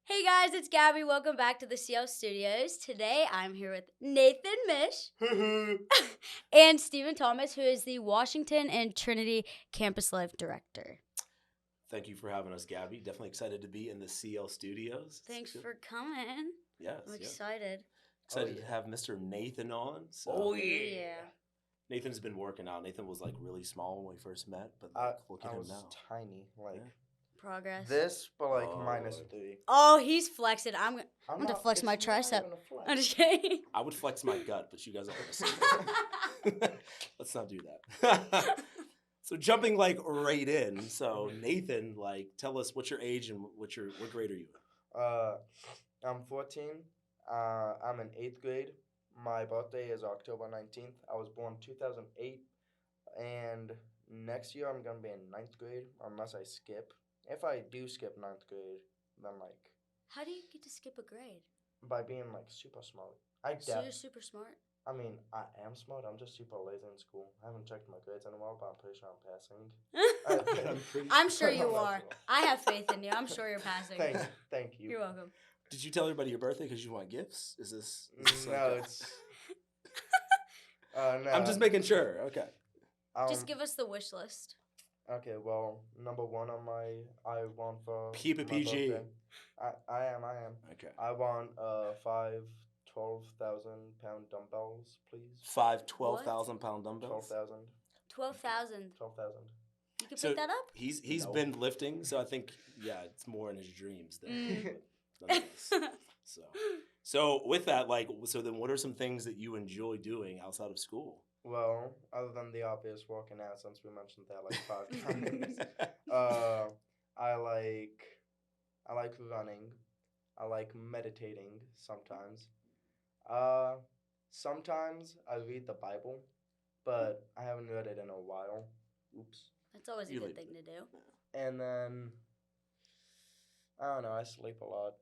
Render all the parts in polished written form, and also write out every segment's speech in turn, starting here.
Hey guys, it's Gabby. Welcome back to the CL Studios. Today I'm here with Nathan Mish and Stephen Thomas, who is the Washington and Trinity Campus Life Director. Thank you for having us, Gabby. Definitely excited to be in the CL Studios. Thanks for coming. Yes. I'm excited. Excited to have Mr. Nathan on. So. Oh, yeah. Nathan's been working out. Nathan was like really small when we first met, but look at him now. I was tiny, like Progress. this, but like minus 3. Oh, he's flexing. I'm going to flex my it's not tricep. even a flex. I'm just kidding. I would flex my gut, but you guys aren't going to see that. Let's not do that. So jumping like right in. So Nathan, like, tell us what's your age and what grade are you in? I'm 14. I'm in 8th grade. My birthday is October 19th. I was born 2008, and next year I'm gonna be in 9th grade unless I skip. If I do skip 9th grade, then like. How do you get to skip a grade? By being like super smart. So you're super smart? I mean, I am smart. I'm just super lazy in school. I haven't checked my grades in a while, but I'm pretty sure I'm passing. I'm sure you are. I have faith in you. I'm sure you're passing. Thank you. You're welcome. Did you tell everybody your birthday because you want gifts? Is this no, it's. No. I'm just making sure. Okay. Just give us the wish list. Okay, well, number 1 on I want for keep it my PG. birthday. I am. Okay. I want 5 12,000-pound dumbbells, please. 5 12,000-pound dumbbells. 12,000. 12,000. 12,000. You can pick that up. He's been lifting, so I think it's more in his dreams than this. So with that, then what are some things that you enjoy doing outside of school? Well, other than the obvious working out, since we mentioned that like 5 times, I like running. I like meditating sometimes. Sometimes I read the Bible, but I haven't read it in a while. Oops. That's always a good thing to do. And then, I don't know, I sleep a lot.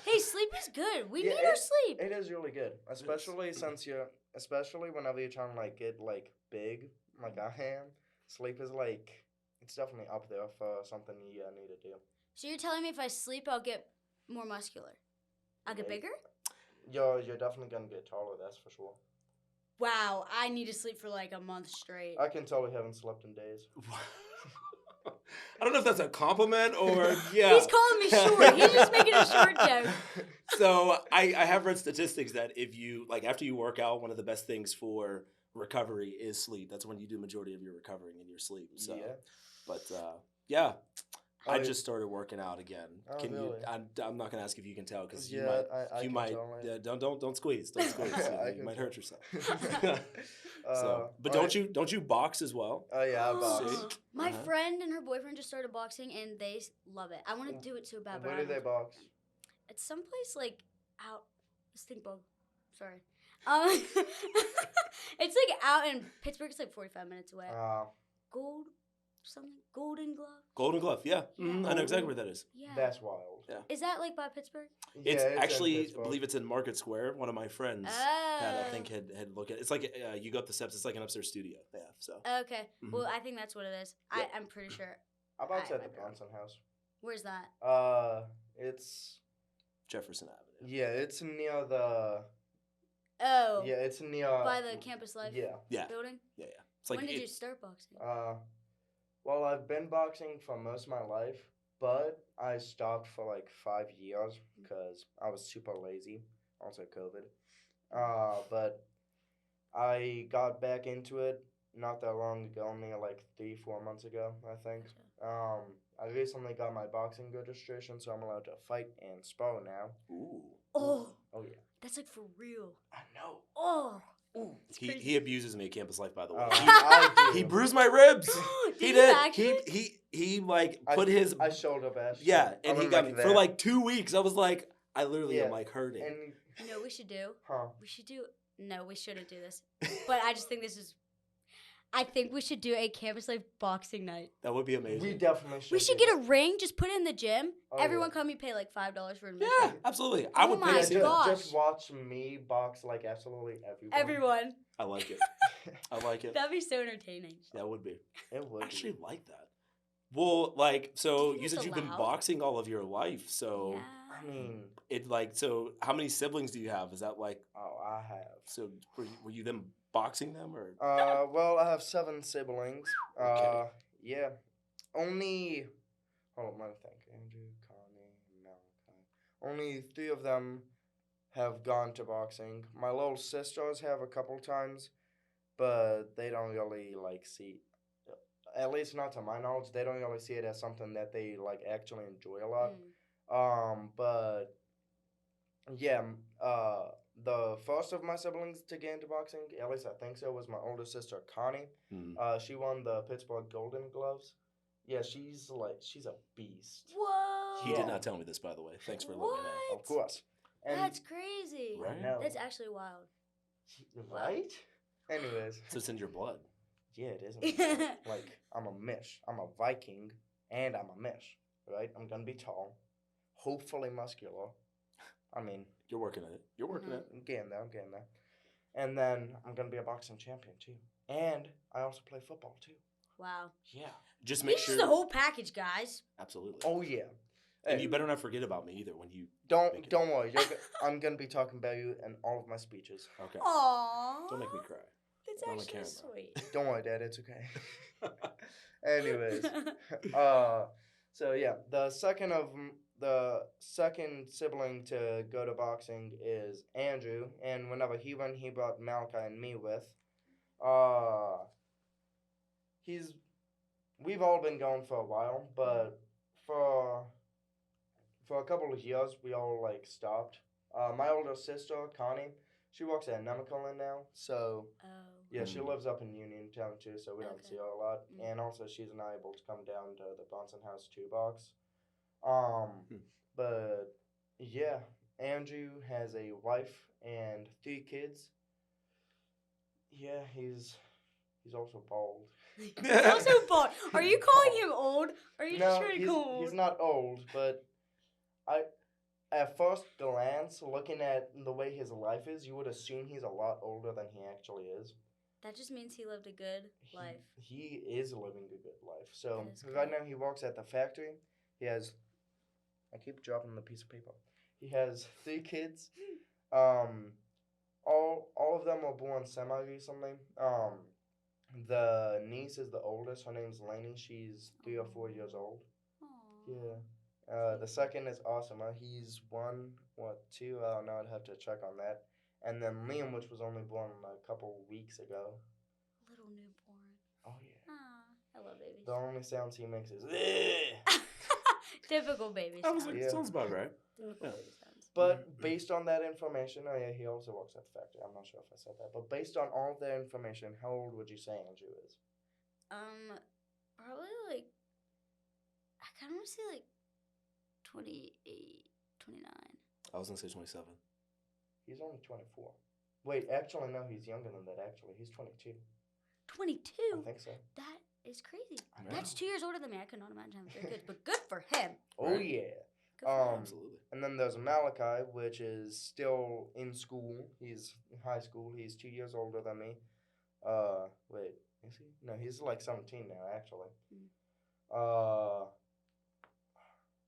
Hey, sleep is good. We need our sleep. It is really good, especially especially whenever you're trying to like get like big, like I am. Sleep is like, it's definitely up there for something you need to do. So you're telling me if I sleep, I'll get more muscular? I'll get bigger? You're definitely gonna get taller, that's for sure. Wow, I need to sleep for like a month straight. I can tell we haven't slept in days. I don't know if that's a compliment or yeah. He's calling me short. He's just making a short joke. So I have read statistics that if you after you work out, one of the best things for recovery is sleep. That's when you do majority of your recovering in your sleep. So, yeah. But I just started working out again. Can really? I'm not gonna ask if you can tell because you I might. Tell, don't squeeze. Don't squeeze. You might hurt yourself. But right. don't you box as well? Oh yeah, I box. My friend and her boyfriend just started boxing and they love it. I want to do it so bad. Where do they box? It's someplace like out. Stinkbug. Sorry. It's like out in Pittsburgh. It's like 45 minutes away. Golden Glove. Golden Glove, yeah. I know exactly where that is. Yeah. That's wild. Yeah. Is that like by Pittsburgh? It's actually, I believe it's in Market Square. One of my friends had looked at it. It's like you go up the steps. It's like an upstairs studio. Yeah. So. Okay. Well, I think that's what it is. Yep. I'm pretty sure. I box at the Bronson House. Where's that? It's Jefferson Avenue. Yeah, it's near the. Oh. Yeah, it's near. By the Campus Life. Yeah. Building. Yeah. It's like when did you start boxing? Well, I've been boxing for most of my life, but I stopped for like 5 years because I was super lazy. Also COVID. But I got back into it not that long ago, only like 3-4 months ago, I think. I recently got my boxing registration, so I'm allowed to fight and spar now. Ooh. Oh. Oh yeah. That's like for real. I know. Oh. Ooh. He abuses me at Campus Life, by the way. He bruised my ribs. He did. He put his. I shoulder bashed. Yeah, and he got me for like 2 weeks. I was like, I literally am like hurting. And, you know what we should do? Huh? We should do. No, we shouldn't do this. But I just think this is. I think we should do a Campus Life boxing night. That would be amazing. We definitely should. We should get a ring, just put it in the gym. Everyone come, you pay like $5 for admission. Yeah, absolutely. I would pay. Just watch me box like absolutely everyone. Everyone. I like it. I like it. That'd be so entertaining. That would be. It would. I actually like that. Well, like, so think you that's said you've been allowed. boxing all of your life. So I mean, it like, so how many siblings do you have? Is that like, oh, I have. so were you them boxing them or? Well, I have 7 siblings. Okay. Yeah. Only, hold on, let me think. Andrew, Connie, Malachi. Only 3 of them have gone to boxing. My little sisters have a couple times, but they don't really like see. At least not to my knowledge, they don't really see it as something that they like actually enjoy a lot. But yeah, the first of my siblings to get into boxing, at least I think so, was my older sister Connie. Mhm. She won the Pittsburgh Golden Gloves. Yeah, she's a beast. Whoa. He Yeah. did not tell me this, by the way. Thanks for letting me know. Of course. And That's crazy. Right? I know. That's actually wild. Right? Anyways, So it's in your blood. yeah, it isn't. Like, I'm a Mish. I'm a Viking, and I'm a Mish. Right? I'm gonna be tall, hopefully muscular. I mean, You're working at it. You're working Mhm. at it. I'm getting there. I'm getting there. And then I'm gonna be a boxing champion too. And I also play football too. Wow. Yeah. Just make This sure. is the whole package, guys. Absolutely. Oh yeah. And Hey, you better not forget about me either when you. make don't it. don't worry. I'm gonna be talking about you in all of my speeches. Okay. Aww. Don't make me cry. That's Not on actually camera. sweet. Don't worry, Dad. It's okay. Anyways, so yeah, the second sibling to go to boxing is Andrew, and whenever he went, he brought Malachi and me with. Uh, he's we've all been going for a while, but for a couple of years we all like stopped. My older sister Connie, she works at Nemacolin now, so Oh. yeah, she Mm. lives up in Uniontown too, so we don't Okay. see her a lot. Mm. And also, she's not able to come down to the Bronson House 2 box. Hmm. But yeah, Andrew has a wife and 3 kids. Yeah, he's also bald. He's also bald. Are you calling him old? Are you just No, trying to call him old? he's not old, but I at first glance, looking at the way his life is, you would assume he's a lot older than he actually is. That just means he lived a good life. He is living a good life. So That is right great. now he works at the factory. He has. I keep dropping the piece of paper. He has 3 kids. All of them were born semi recently. The niece is the oldest. Her name's Lainey. She's 3 or 4 years old. Aw. Yeah. The second is Asama. He's 2? I don't know. I'd have to check on that. And then Liam, which was only born a couple weeks ago. Little newborn. Oh yeah. Aw, I love babies. The only sounds he makes is. Typical baby I was sounds. like, Yeah. sounds about right. Typical Yeah. baby sounds. But based on that information, oh yeah, he also works at the factory. I'm not sure if I said that. But based on all of that information, how old would you say Andrew is? Probably like, I kind of want to say like 28, 29. I was gonna say 27. He's only 24. Wait, actually, no, he's younger than that, actually. He's 22. 22? I think so. That is crazy. I know. That's 2 years older than me. I could not imagine having 3 kids, but good for him. Oh, Right. yeah. Good for him. Absolutely. And then there's Malachi, which is still in school. He's in high school. He's 2 years older than me. Wait, is he? No, he's like 17 now, actually. Mm.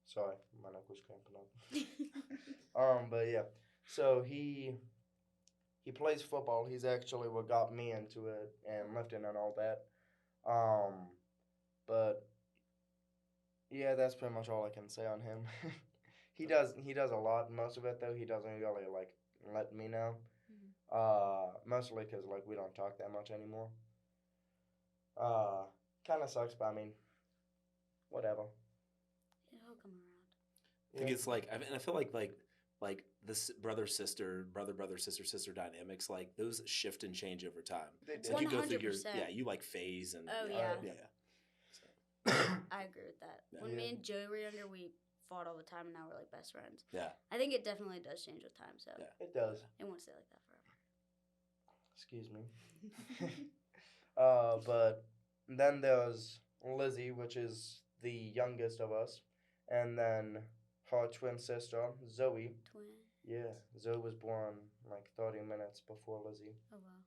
Sorry, my neck was cramping up. But yeah, so he plays football. He's actually what got me into it and lifting and all that. But yeah, that's pretty much all I can say on him. He does a lot. Most of it though, he doesn't really like let me know. Mostly because like we don't talk that much anymore. Kind of sucks, but I mean, whatever. It'll come around. I think it's like, and I feel like this brother sister dynamics, like those shift and change over time. They do. Like you go through your 100%. you like phase and Oh, yeah. yeah. So, I agree with that. Yeah. When Yeah. me and Joey were younger, we fought all the time, and now we're like best friends. yeah. I think it definitely does change with time, so Yeah. It does. it won't stay like that forever. Excuse me. But then there's Lizzie, which is the youngest of us, and then her twin sister Zoe. Twin. Yeah, Zoe was born like 30 minutes before Lizzie. Oh wow.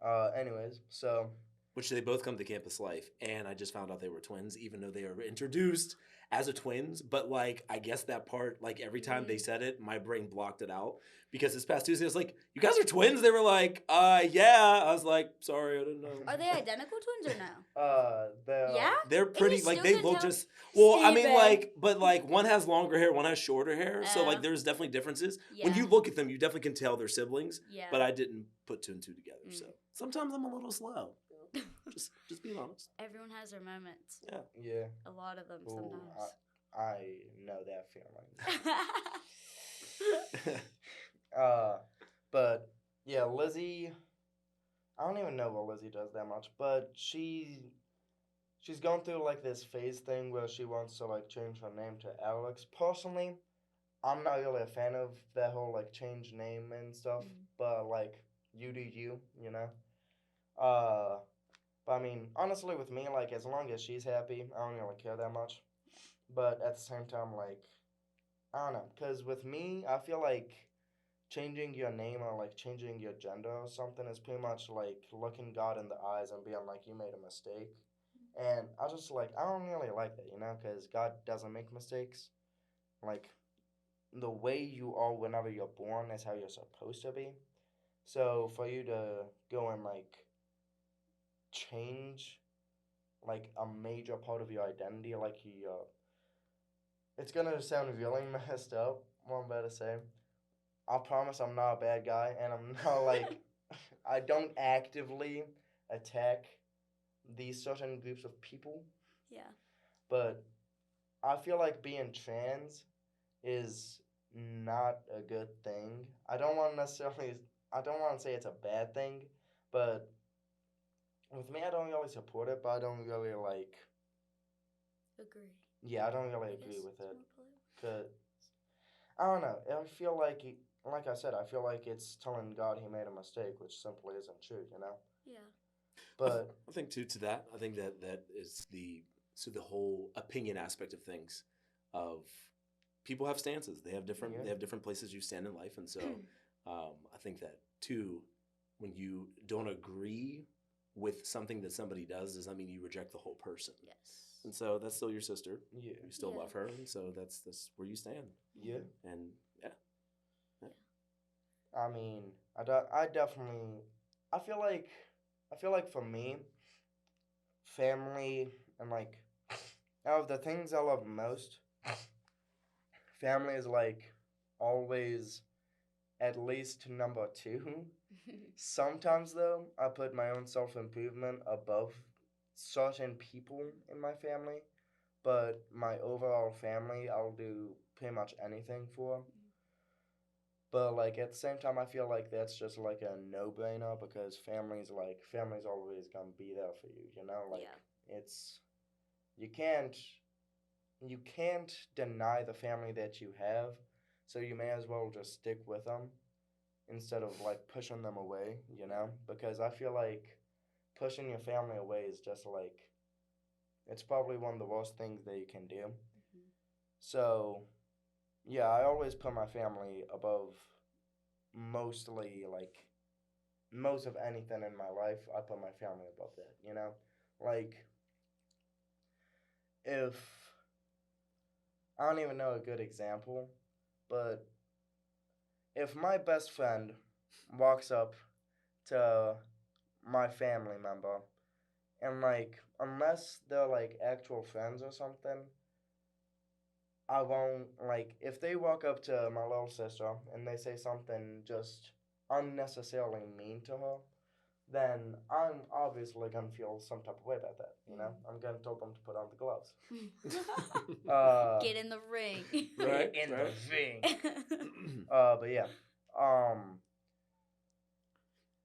Yeah. Anyways, so which they both come to Campus Life, and I just found out they were twins, even though they were introduced as a twins. But like, I guess that part, like every time they said it, my brain blocked it out because this past Tuesday I was like, "You guys are twins?" They were like, yeah." I was like, "Sorry, I didn't know." Are they identical twins or no? The They're pretty, you like still they can look tell? just. Well, I mean, Steven. like, but like one has longer hair, one has shorter hair, so Oh. like there's definitely differences. Yeah. When you look at them, you definitely can tell they're siblings. Yeah. But I didn't put two and two together, Mm. so sometimes I'm a little slow. Just being honest. Everyone has their moments. Yeah. yeah. A lot of them Ooh, sometimes. I know that feeling. But yeah, Lizzie. I don't even know what Lizzie does that much, but she's going through like this phase thing where she wants to like change her name to Alex. Personally, I'm not really a fan of that whole like change name and stuff, but like you do you, you know. But I mean, honestly, with me, like as long as she's happy, I don't really care that much. But at the same time, like I don't know, cause with me, I feel like changing your name or like changing your gender or something is pretty much like looking God in the eyes and being like you made a mistake. And I just like I don't really like that, you know, because God doesn't make mistakes. Like the way you are whenever you're born is how you're supposed to be. So for you to go and like change like a major part of your identity, like it's gonna sound really messed up. What I'm about to say. I promise I'm not a bad guy, and I'm not like I don't actively attack these certain groups of people. Yeah. But I feel like being trans is not a good thing. I don't want to necessarily. I don't want to say it's a bad thing, but with me, I don't really support it. But I don't really like. Agree. Yeah, I don't really agree with it. Cause I don't know. I feel like, like I said, I feel like it's telling God He made a mistake, which simply isn't true. You know. Yeah. But I think too to that. I think that is the whole opinion aspect of things. Of people have stances. They have different. Yeah. They have different places you stand in life, and so I think that too. When you don't agree with something that somebody does I mean you reject the whole person. Yes. And so that's still your sister. yeah, You still Yeah. love her, and so that's where you stand. yeah. And yeah, I mean, I definitely, I feel like for me, family and like, out of the things I love most, family is like always at least number two. Sometimes though, I put my own self-improvement above certain people in my family, but my overall family, I'll do pretty much anything for. But like at the same time, I feel like that's just like a no-brainer because family's always gonna be there for you. You know, like Yeah. it's you can't you can't deny the family that you have, so you may as well just stick with them instead of like pushing them away. You know, because I feel like pushing your family away is just like it's probably one of the worst things that you can do. So yeah, I always put my family above mostly like most of anything in my life. I put my family above that, you know? Like if I don't even know a good example, but if my best friend walks up to my family member and like unless they're like actual friends or something, I won't like if they walk up to my little sister and they say something just unnecessarily mean to her, then I'm obviously gonna feel some type of way about that. You know, I'm gonna tell them to put on the gloves. Get in the ring. Right, in right. the ring. But yeah, um,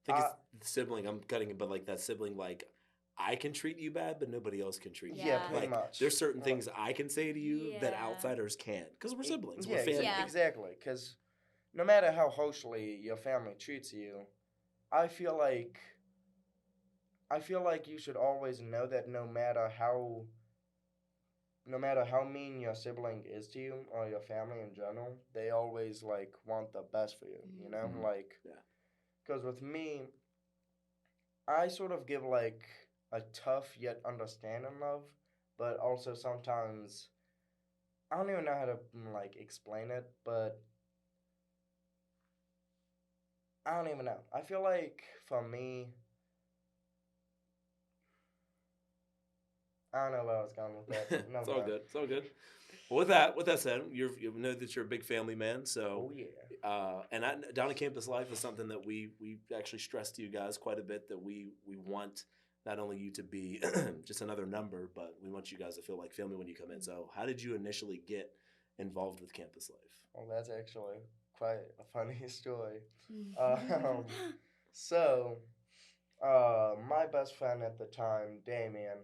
I think I, it's the sibling. I'm cutting it, but like that sibling, like I can treat you bad, but nobody else can treat you. yeah, Yeah. pretty Like much. there's certain things I can say to you that Yeah. outsiders can't because we're siblings. Yeah, We're family. Yeah. exactly. Because no matter how harshly your family treats you, I feel like you should always know that no matter how mean your sibling is to you or your family in general, they always like want the best for you. You know, Mhm. like Yeah. because with me, I sort of give like a tough yet understanding love, but also sometimes I don't even know how to like explain it, but I don't even know. I feel like for me, I don't know where I was going with that. It's Never all mind. good. It's all good. Well, with that said, you know that you're a big family man. So, Oh yeah. down at campus life is something that we actually stress to you guys quite a bit. That we want not only you to be just another number, but we want you guys to feel like family when you come in. So, how did you initially get involved with campus life? Well, that's actually quite a funny story. Um, so, my best friend at the time, Damien,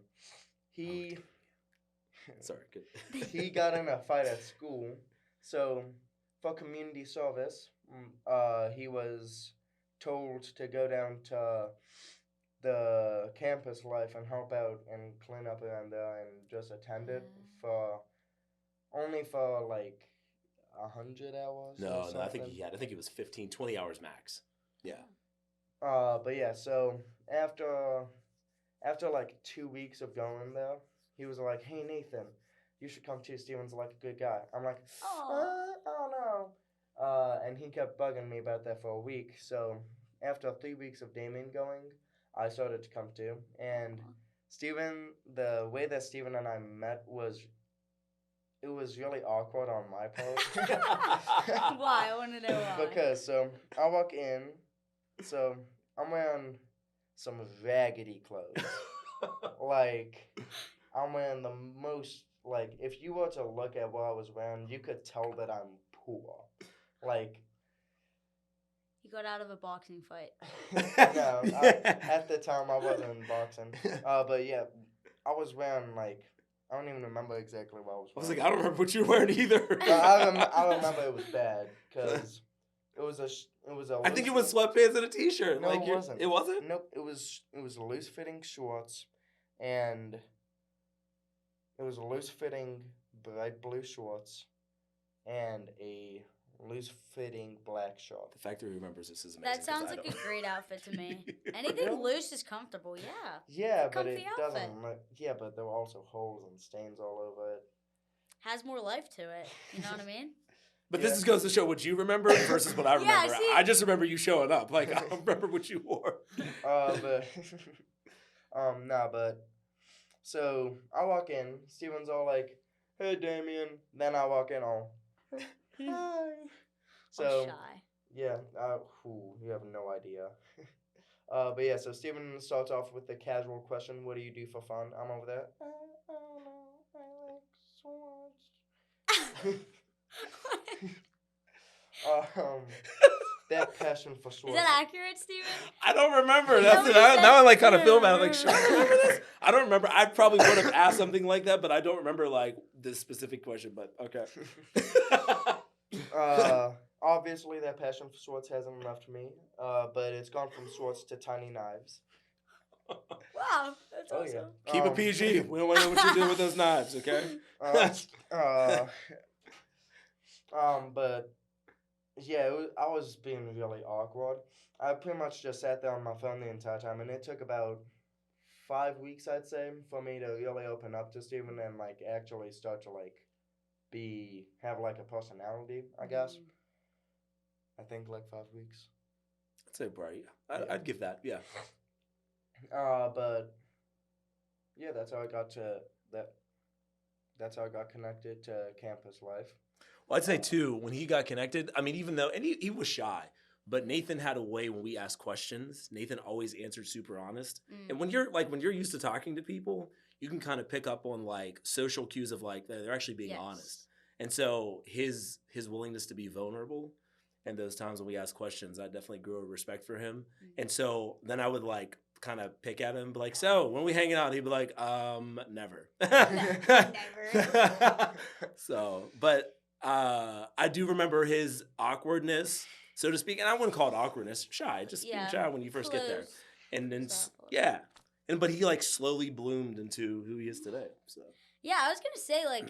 he Sorry, good. he got in a fight at school. So, for community service, he was told to go down to the campus life and help out and clean up around there and just attend it for only for like 100 hours or No, I something. think it was 15, 20 hours max. Yeah. But yeah, so after like 2 weeks of going there, he was like, "Hey Nathan, you should come too. Steven's like a good guy." I'm like, I don't know. And he kept bugging me about that for a week. So after 3 weeks of Damien going, I started to come too. And Steven, the way that Steven and I met was it was really awkward on my part. Why? I want to know why. Because so I walk in, so I'm wearing some raggedy clothes. Like I'm wearing the most like if you were to look at what I was wearing, you could tell that I'm poor. Like You got out of a boxing fight. no, at the time I wasn't in boxing. But yeah, I was wearing like I don't even remember exactly what I was I was wearing. like, I don't remember what you were wearing either. But I remember it was bad because it was a. I think it was sweatpants and a t-shirt. No, like it wasn't. It wasn't? Nope. It was loose fitting shorts, and it was loose fitting bright blue shorts, and a loose fitting black shirt. The fact that he remembers this is amazing. That sounds like a great outfit to me. Anything loose is comfortable, yeah. Yeah, but comfy it outfit. doesn't. Yeah, but there were also holes and stains all over it. Has more life to it. You know what I mean? But Yeah. this goes to show what you remember versus what I Yeah, remember. see? I just remember you showing up. Like, I don't remember what you wore. But nah, but so I walk in. Steven's all like, "Hey, Damien." Then I walk in all, "Hi." So shy. yeah, you have no idea. But yeah, so Steven starts off with the casual question, "What do you do for fun?" I'm over there. I don't know. I like swords. That passion for Is swords. that accurate, Steven? I don't remember. Is That's that it. what you Now I like said? kind of feel bad. I'm like, should I remember this? I don't remember. I probably would have asked something like that, but I don't remember like this specific question. But okay. Obviously, that passion for swords hasn't left me. But it's gone from swords to tiny knives. Wow, that's Oh awesome. yeah. Keep it PG. We don't want to know what you're doing with those knives, okay? But yeah, I was being really awkward. I pretty much just sat there on my phone the entire time, and it took about 5 weeks, I'd say, for me to really open up to Steven and like actually start to like have like a personality, I guess. I think like 5 weeks. I'd say bright. Yeah. I'd give that, yeah. But yeah, that's how I got to that. That's how I got connected to campus life. Well, I'd say too, when he got connected, I mean, even though, and he was shy, but Nathan had a way when we asked questions, Nathan always answered super honest. And when you're used to talking to people, you can kind of pick up on like social cues of like, they're actually being honest. And so his willingness to be vulnerable and those times when we asked questions, I definitely grew a respect for him. And so then I would like kind of pick at him, be like, so when we hanging out, he'd be like, never. Never. So, but I do remember his awkwardness, so to speak, and I wouldn't call it awkwardness, shy, just being shy when you first get there. And then, but he like slowly bloomed into who he is today. So yeah, I was gonna say like,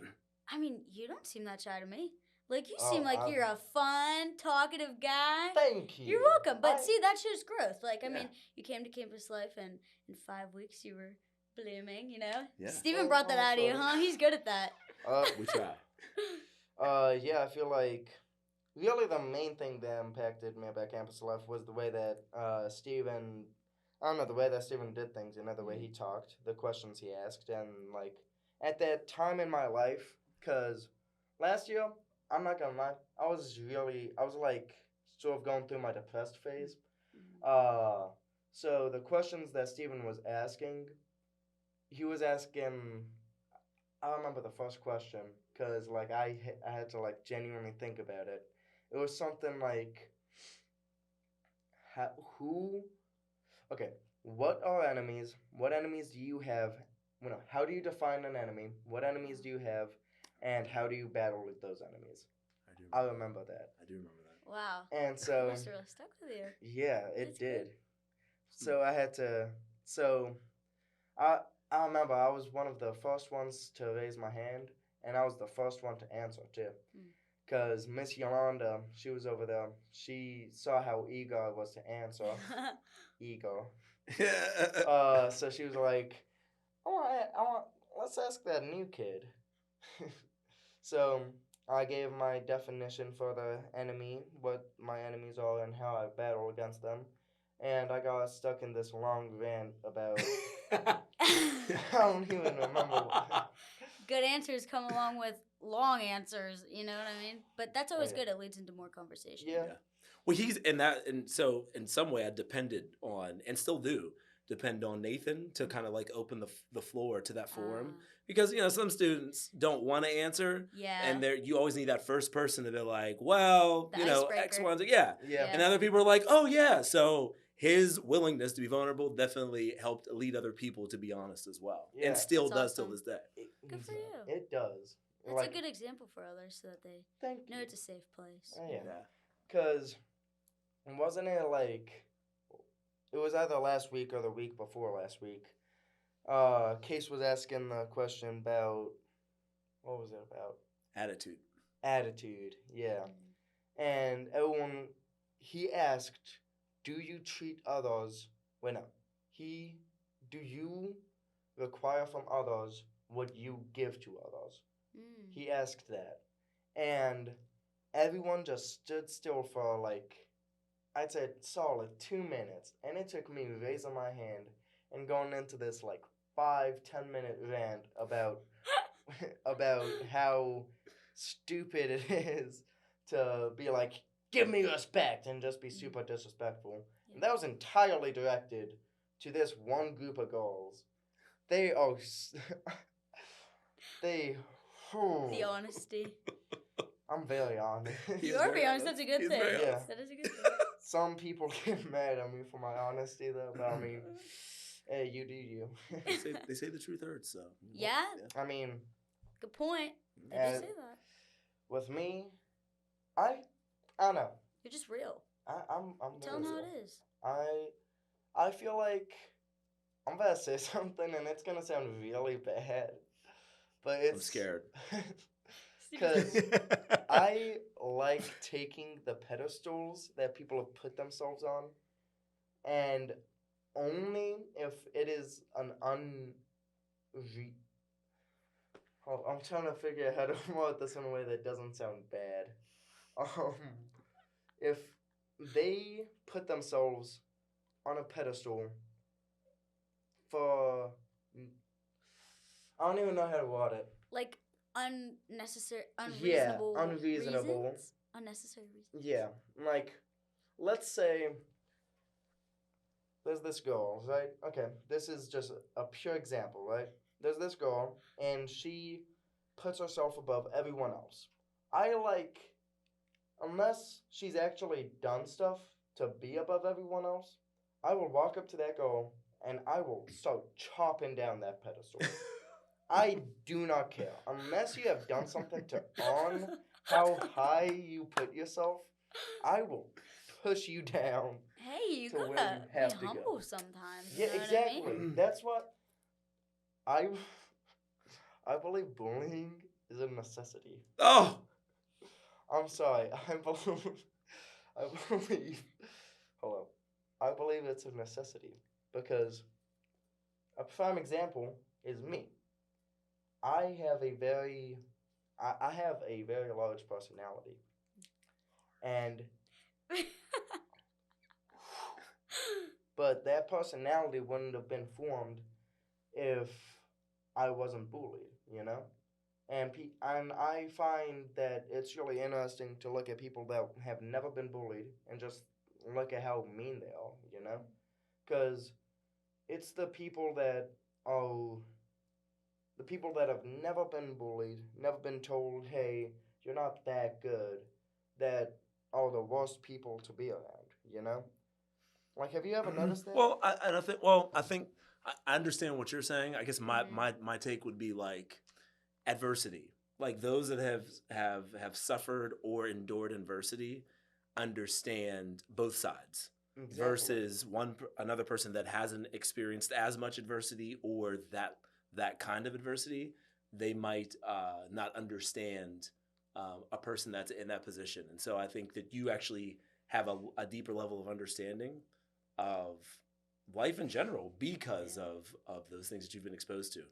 I mean, you don't seem that shy to me. Like you seem like you're a fun, talkative guy. Thank you. You're welcome. But see, that shows growth. Like I mean, you came to campus life, and in 5 weeks you were blooming, you know? Yeah. Steven Oh, brought that out of you, sorry. huh? He's good at that. We try. Yeah, I feel like really the main thing that impacted me about campus life was the way that Steven, I don't know, the way that Steven did things, you know, the way he talked, the questions he asked, and like at that time in my life, because last year, I'm not gonna lie, I was like sort of going through my depressed phase. Uh, so the questions that Steven was asking, he was asking. I remember the first question because like I had to like genuinely think about it. It was something like, who? Okay, what are enemies? What enemies do you have? Well, no, how do you define an enemy? What enemies do you have? And how do you battle with those enemies? I remember that. I do remember that. Wow. And so Must have really stuck with you. yeah, it That's did. good. So I had to. So I I remember I was one of the first ones to raise my hand, and I was the first one to answer too. Mm. Because Miss Yolanda, she was over there. She saw how eager I was to answer. Eager. So she was like, let's ask that new kid. So I gave my definition for the enemy, what my enemies are, and how I battle against them. And I got stuck in this long rant about. I don't even remember what. Good answers come along with long answers, you know what I mean? But that's always Yeah. good. It leads into more conversation. Yeah. Well, he's in that, and so in some way, I depended on, and still do depend on Nathan to kind of like open the floor to that forum because some students don't want to answer, Yeah. and you always need that first person to be like, well, The X, icebreaker. Y, and Z, Yeah. and other people are like, oh yeah, so his willingness to be vulnerable definitely helped lead other people to be honest as well, Yeah. and still That's does till awesome. this day. Good for you. It does. That's a good example for others so that they Thank know you. it's a safe place. Oh, yeah. Because wasn't it like, it was either last week or the week before last week. Case was asking the question about, what was it about? Attitude. Attitude, yeah. And everyone, he asked, do you treat others, do you require from others what you give to others? He asked that. And everyone just stood still for like, I'd say solid 2 minutes. And it took me raising my hand and going into this like 5-10 minute rant about about how stupid it is to be like, give me respect, and just be super disrespectful. Yeah. And that was entirely directed to this one group of girls. They are they The honesty. I'm very honest. You are very honest. That's a good He's thing. very Yeah. That is a good thing. Some people get mad at me for my honesty though, but I mean, hey, you do you. They say the truth hurts, so. Yeah. I mean, Good point. They do And- say that. with me, I don't know. You're just real. I'm Tell them very how real. it is. I feel like I'm about to say something and it's gonna sound really bad, but it's I'm scared. because I like taking the pedestals that people have put themselves on, and only if it is an I'm trying to figure out how to word this in a way that doesn't sound bad. If they put themselves on a pedestal for, I don't even know how to word it. Like unreasonable. unreasonable. Reasons? Unnecessary reasons. Yeah, like, let's say there's this girl, right? Okay, this is just a pure example, right? There's this girl, and she puts herself above everyone else. Unless she's actually done stuff to be above everyone else, I will walk up to that girl, and I will start chopping down that pedestal. I do not care. Unless you have done something to earn how high you put yourself, I will push you down. Hey, you To where gotta you have be to go. humble sometimes. Yeah, you know exactly. What I mean? That's what I believe bullying is a necessity. Oh, I'm sorry. I believe hello. I believe it's a necessity because a prime example is me. I have a very, I have a very large personality, and but that personality wouldn't have been formed if I wasn't bullied, you know? And I find that it's really interesting to look at people that have never been bullied and just look at how mean they are, you know? Because it's are the people that have never been bullied, never been told, hey, you're not that good, that are the worst people to be around, you know? Like, have you ever noticed that? Well, I understand what you're saying. I guess my, Mhm. my take would be like adversity. Like those that have suffered or endured adversity understand both sides Exactly. versus another person that hasn't experienced as much adversity or that kind of adversity. They might not understand a person that's in that position, and so I think that you actually have a deeper level of understanding of life in general because Yeah. of those things that you've been exposed to.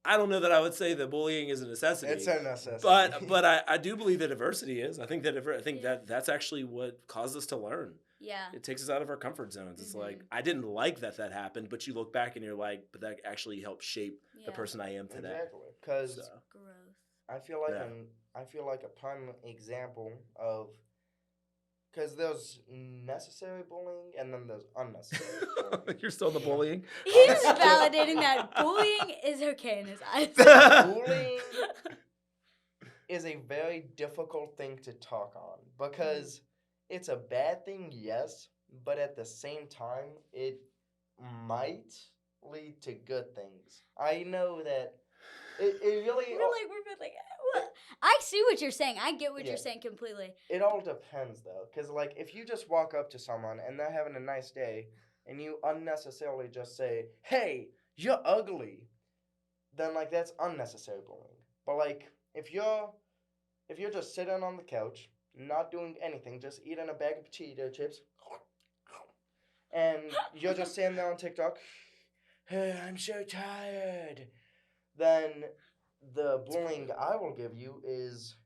I don't know that I would say that bullying is a necessity. It's a necessity. But I do believe that adversity is. I think that that's actually what caused us to learn. Yeah. It takes us out of our comfort zones. It's like Mhm. I didn't like that happened, but you look back and you're like, but that actually helped shape the Yeah. person I am today. Exactly. Because So Growth. I feel like Yeah. I feel like a prime example of because there's necessary bullying and then there's unnecessary bullying. You're still in the Yeah. bullying. He's validating that bullying is okay in his eyes. Bullying is a very difficult thing to talk on because it's a bad thing, yes, but at the same time, it might lead to good things. I know that it really We're like, what? I see what you're saying. I get what Yeah. you're saying completely. it all depends though, because like if you just walk up to someone and they're having a nice day and you unnecessarily just say, "Hey, you're ugly," then like that's unnecessary bullying. But like if you're just sitting on the couch, not doing anything, just eating a bag of potato chips, and you're just sitting there on TikTok, "Hey, I'm so tired," then the bullying I will give you is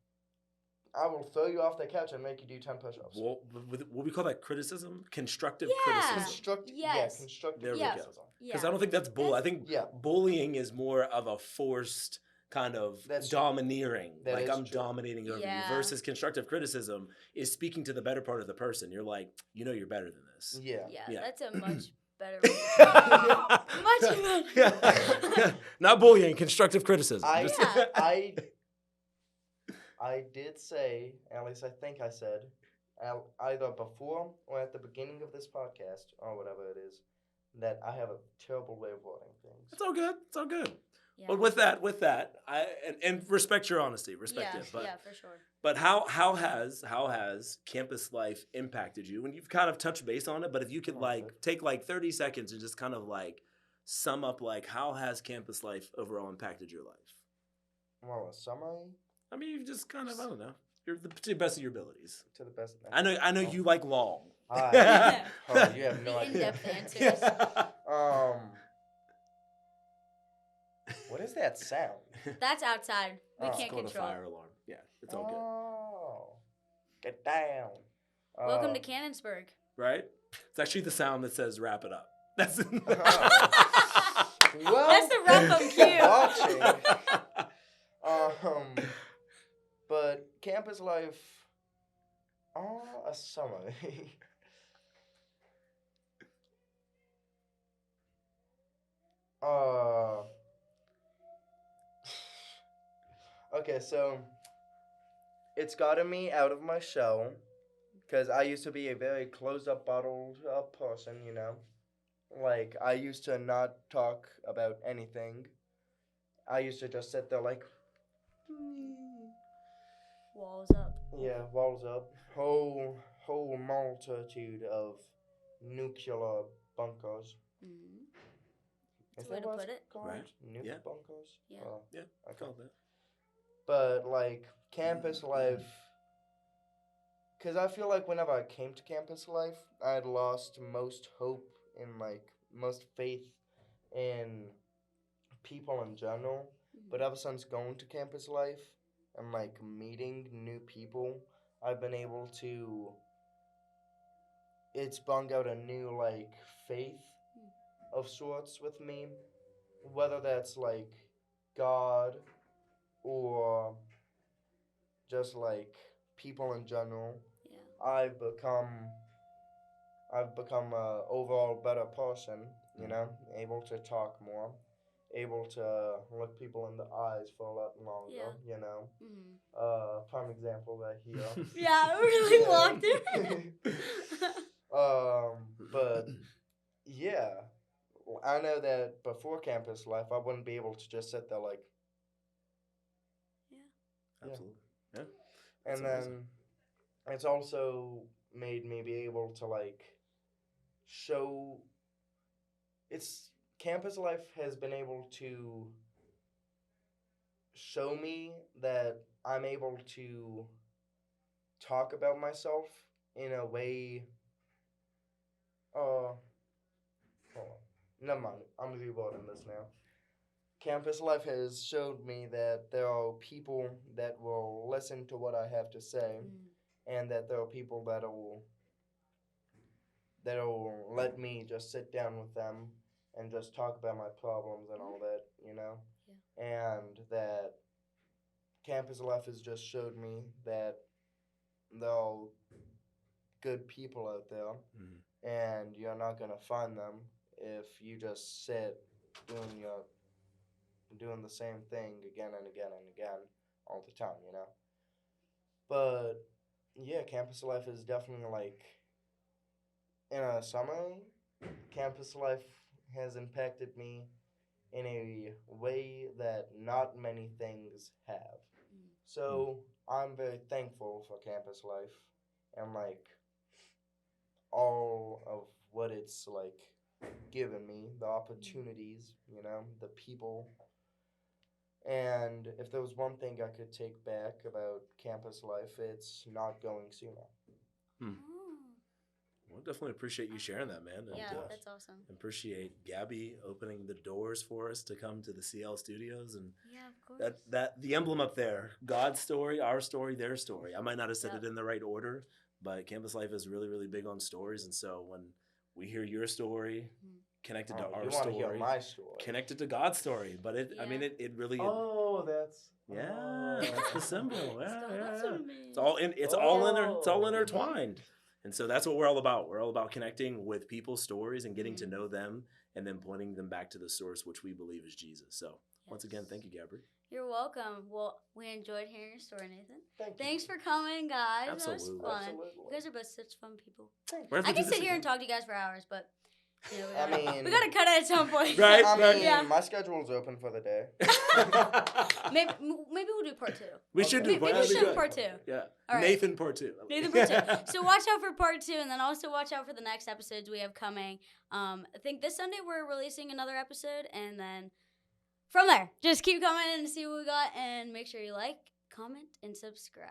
I will throw you off the couch and make you do 10 push-ups. What we call that criticism? Constructive Yeah. criticism. Yes. Constructive There we Yeah. go. criticism. Because Yeah. I don't think that's bull. I think Yeah. bullying is more of a forced kind of That's- domineering. that Like is I'm true. dominating over you. Yeah. Versus constructive criticism is speaking to the better part of the person. You're like, you know, you're better than this. Yeah. Yeah, that's a much better. Much better. Not bullying, constructive criticism. I, Just- Yeah. I did say, at least I think I said, either before or at the beginning of this podcast, or whatever it is, that I have a terrible way of wording things. It's all good. It's all good. Yeah. But with that, and respect your honesty, respect Yeah, it. But yeah, for sure. But how has campus life impacted you? And you've kind of touched base on it, but if you could like take like 30 seconds and just kind of like sum up like how has campus life overall impacted your life? Well, a summary I mean, you've just kind of I don't know. You're to the best of your abilities. to the best. I know you like long. Oh, you have no The idea. in-depth answers. What is that sound? That's outside. We Oh. can't It's called control. a fire alarm. Yeah, it's all good. Oh, get down. Welcome to Cannonsburg. Right? It's actually the sound that says wrap it up. That's Well, That's the wrap-up cue. watching. But campus life. A summary. Okay, so it's gotten me out of my shell because I used to be a very closed up, bottled up person, you know. Like, I used to not talk about anything. I used to just sit there like, Walls up. yeah, walls up. Whole multitude of nuclear bunkers. Mm-hmm. Is That's a way that to what put it's it. called? Right. Nuke Yeah. bunkers? Yeah. Oh, Yeah, I okay. call that. But, like, campus life. Because I feel like whenever I came to campus life, I had lost most hope and, like, most faith in people in general. But ever since going to campus life and like meeting new people, I've been able to. It's sprung out a new like faith of sorts with me, whether that's like God or just like people in general. Yeah. I've become a overall better person, you know, able to talk more, able to look people in the eyes for a lot longer, Yeah. you know. Mm-hmm. Prime example right here. Yeah, we really Yeah. walked it. But yeah, I know that before campus life, I wouldn't be able to just sit there like, Yeah. Absolutely. Yeah. That's and amazing. then it's also made me be able to like show. It's campus life has been able to show me that I'm able to talk about myself in a way. Hold on. Never mind. I'm rewording this now. Campus life has showed me that there are people that will listen to what I have to say, and that there are people that'll let me just sit down with them and just talk about my problems and all that, you know. Yeah. And that campus life has just showed me that there are good people out there, and you're not gonna find them if you just sit doing the same thing again and again and again all the time, you know. But yeah, campus life is definitely like in a summary, campus life has impacted me in a way that not many things have. So I'm very thankful for campus life and like all of what it's like given me, the opportunities, you know, the people. And if there was one thing I could take back about campus life, it's not going sooner. Hmm. Well, definitely appreciate you sharing that, man. And, Yeah, that's awesome. appreciate Gabby opening the doors for us to come to the CL studios, and Yeah, of course. that the emblem up there, God's story, our story, their story. I might not have said it in the right order, but campus life is really, really big on stories, and so when we hear your story connected to our you want to hear story, my story? connected to God's story, but I mean, it really. Oh, that's That's the symbol. Yeah, That's yeah. what it means. It's all intertwined. And so that's what we're all about. We're all about connecting with people's stories and getting to know them, and then pointing them back to the source, which we believe is Jesus. So once again, thank you, Gabby. You're welcome. Well, we enjoyed hearing your story, Nathan. Thank Thanks for coming, guys. Absolutely. That was fun. Absolutely. You guys are both such fun people. We're gonna I have to can do sit this here and again. talk to you guys for hours, but you know, I mean, we gotta cut it at some point. Right, I mean, Yeah. my schedule's open for the day. maybe we'll do part 2. We should do Maybe we that'd be should good. part 2. Yeah. All right. Nathan part 2. Nathan part 2. So watch out for part 2, and then also watch out for the next episodes we have coming. I think this Sunday we're releasing another episode, and then from there, just keep coming and see what we got, and make sure you like, comment, and subscribe.